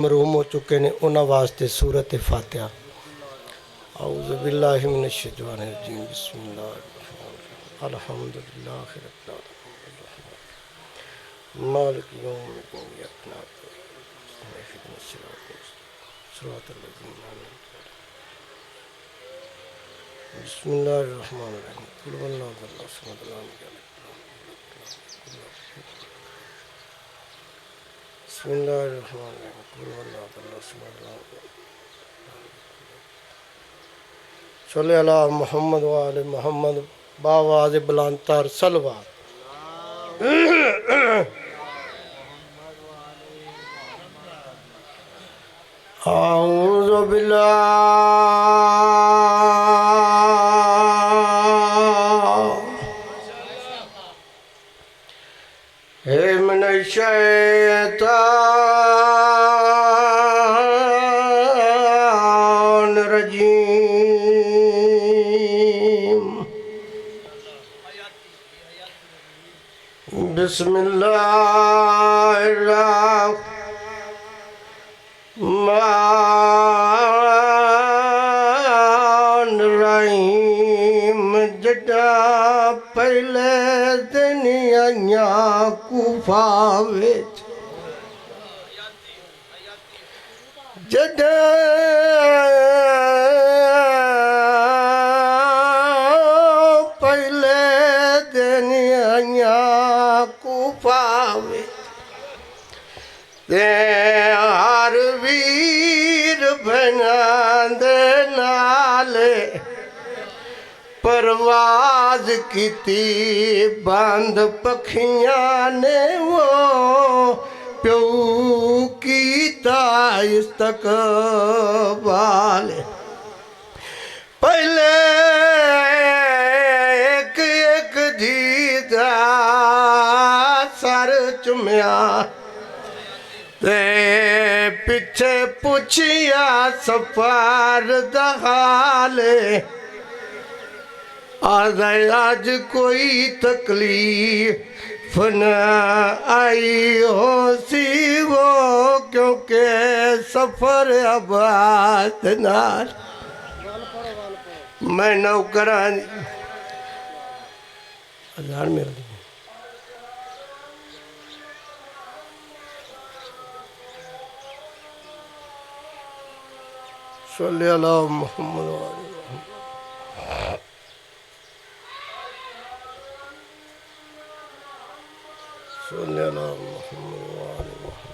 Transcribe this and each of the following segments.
मरूम हो चुके ने उन्होंने वास्ते सूरत फातिहा। औज़ु बिल्लाहि मिनश शैतानिर रजीम बिस्मिल्लाहिर अल्हम्दुलिल्लाहि रब्बिल आलमीन मालिकि यौमिद्दीन इय्याका नअबुदु व इय्याका नस्तईन सिरातल लज़ीना अनअमता अलैहिम बिस्मिल्लाहिर रहमानिर रहीम कुल हुवल्लाहु अहद समद lam यलिद बिस्मिल्लाहिर रहमानिर रहीम कुल हुवल्लाहु अहद समद lam सल्ले अला मोहम्मद व आले मोहम्मद बावाज़ बुलंदतर सलवात। औज़ु बिल्लाहि मिनश शैतानिर रजीम बिस्मिल्लाहिर रहमानिर रहीम। जड़ा पहले दिन आइयां कूफा विच, जड़ा पहले दिन आइयां कूफा विच ते हर वीर भैनां दे नाल परवाज कीती। बंद पखियां ने वो प्यो कीता इस्तकबाल। पहले एक एक धी दा सर चुम्या ते पिछे पुछिया सफर दा हाल। आज कोई तकलीफ न आई हो सी वो क्योंकि सफर आबाद नाल। मैं नौकरा हजार मेरा सल्ले अला मोहम्मद व आले मोहम्मद सल्ले अला मोहम्मद व आले मोहम्मद।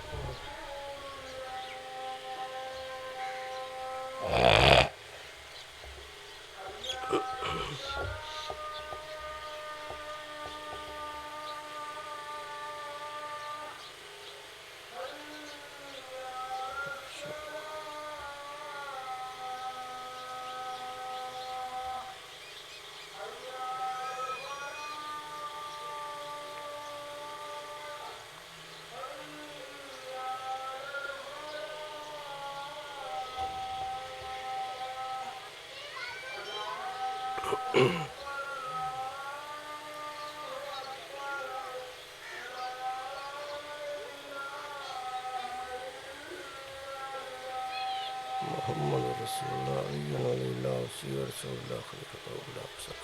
मोहम्मद रसूलुल्लाह अल्लाह रसूलुल्लाह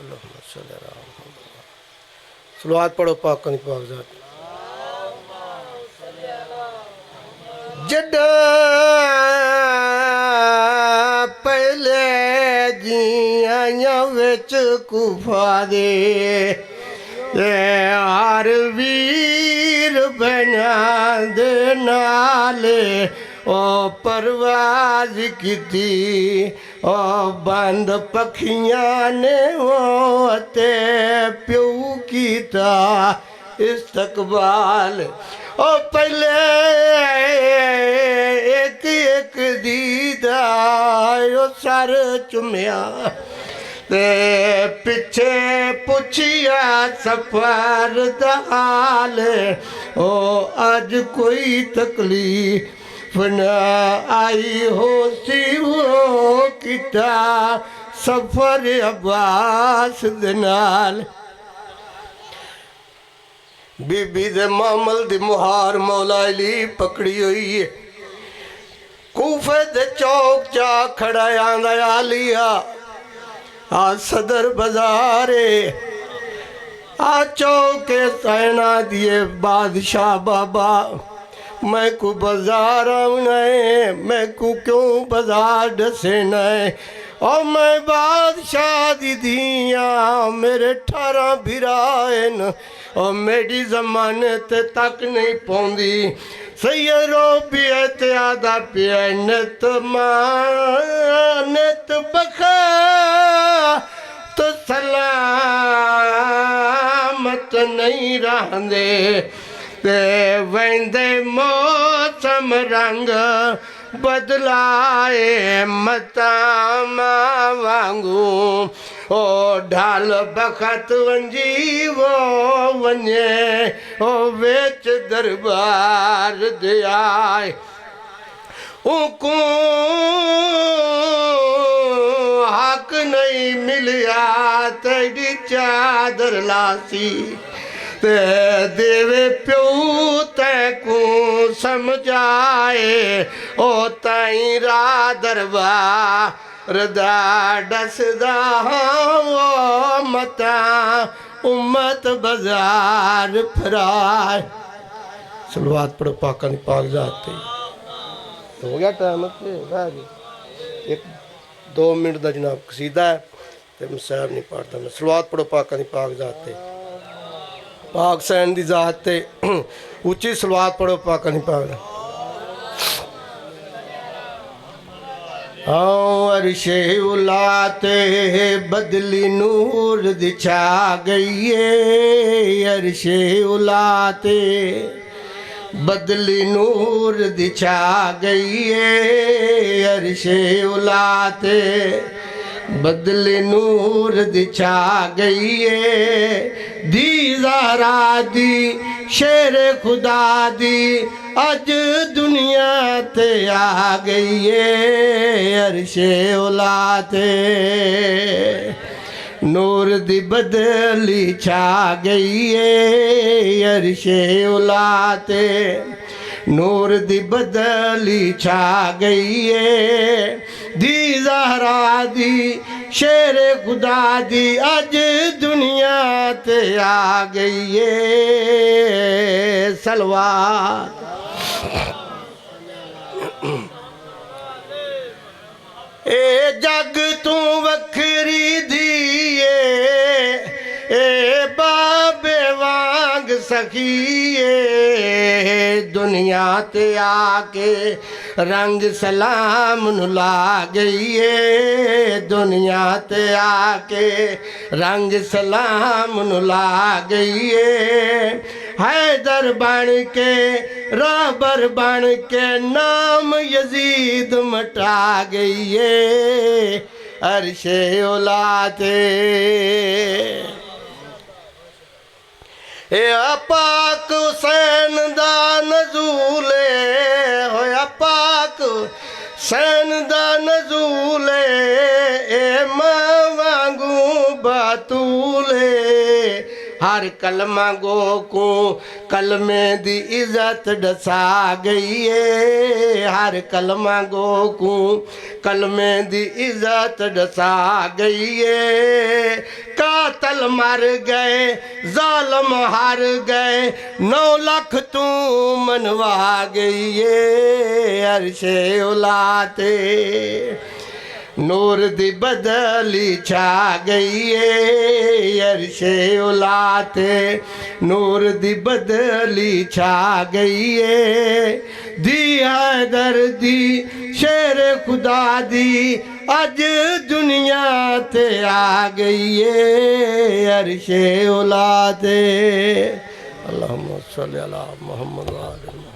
अल्लाहुम्मा सल्ली अला मुहम्मद। सलवात पढ़ो पाक कनी पाक ज़ात। जड़ा पहले जियां विच कूफा दे हर वीर भैनां दे नाल ओ परवाज कीती। ओ बंद पखियां ने वो ते प्यो कीता इस्तकबाल। ओ पहले एक एक दीदा ओ सर चुम्या ते पिछे पुछिया सफर दा हाल। ओ अज कोई तकलीफ न आई हो सी वो किता सफर अब्बास दे नाल। बीबी दे मामल दी मुहार मौला अली पकड़ी हुई है। कूफे दे चौक चा खड़ा आंदा आलिया आ सदर बाजारे आ चौके सैना दिए बादशाह बाबा मैं को बाजार आना है मैं को क्यों बाजार दसे न और मैं बादशाह दी दिया मेरे 18 बिराएन और मेरी जमानत तक नहीं पौंदी सैयरो पियत आदा पियनत मानत बखा तो सलामत नहीं रहंदे ते वेंदे मौसम रंग बदलाए मतामा वांगू ओ ढाल बखत वंजी वो वने ओ वेच दरबार दे आए उनको हक नहीं मिलिया तेरी चादर लासी ते देवे प्यो तैको समझाए ओ ताई रा दरबार दा डसदा ओ मता उम्मत बाजार फराए सलवात पढ़ो पाका नी पाक जाते हो गया टाइम एक 2 मिनट का जनाब कसीदा है तो मैं साहब नहीं पढ़ता मैं सलवात पढ़ो पाका नी पाक जाते पाक सैन दी जात ते उच्ची सलवात पढ़ो पाका नी पाक अरशे उलाते बदली नूर दिछा गई है अरशे उलाते बदली नूर दिछा गई है अरशे उलाते बदली नूर दिछा गई है दी ज़हरा दी शेर खुदा दी अज दुनिया ते आ गई है अरशे उलाते नूर दी बदली छा गई है अरशे उलाते नूर दी बदली छा गई है दी ज़हरा दी शेर खुदा दी अज दुनिया ते आ गई है सलवात ए जग तू वखरी दिए ए बाबे वांग सखिए दुनिया ते आके रंग सलाम नुला गई है दुनिया ते आके रंग सलाम नुला गई है हैदर बन के राबर बन के नाम यजीद मटा गई है अरशे उलाते पाक हुसैन दा नज़ूले होया पाक सैन दा नज़ूले ए मां वांगू बातूले हर कलमा गो को कलमे दी इज्जत डसा गई है हर कलमा गो को कलमे दी इज्जत डसा गई है कातल मर गए जालम हार गए 9 लाख तू मनवा गई है अरशे उलाते नूर दी बदली छा गई है अरशे उलाते नूर दी बदली छा गई है दी हैदर दी शेर खुदा दी अज दुनिया ते आ गई है अरशे उलाते अल्लाहुम्मा सल्ली अला मुहम्मद व आले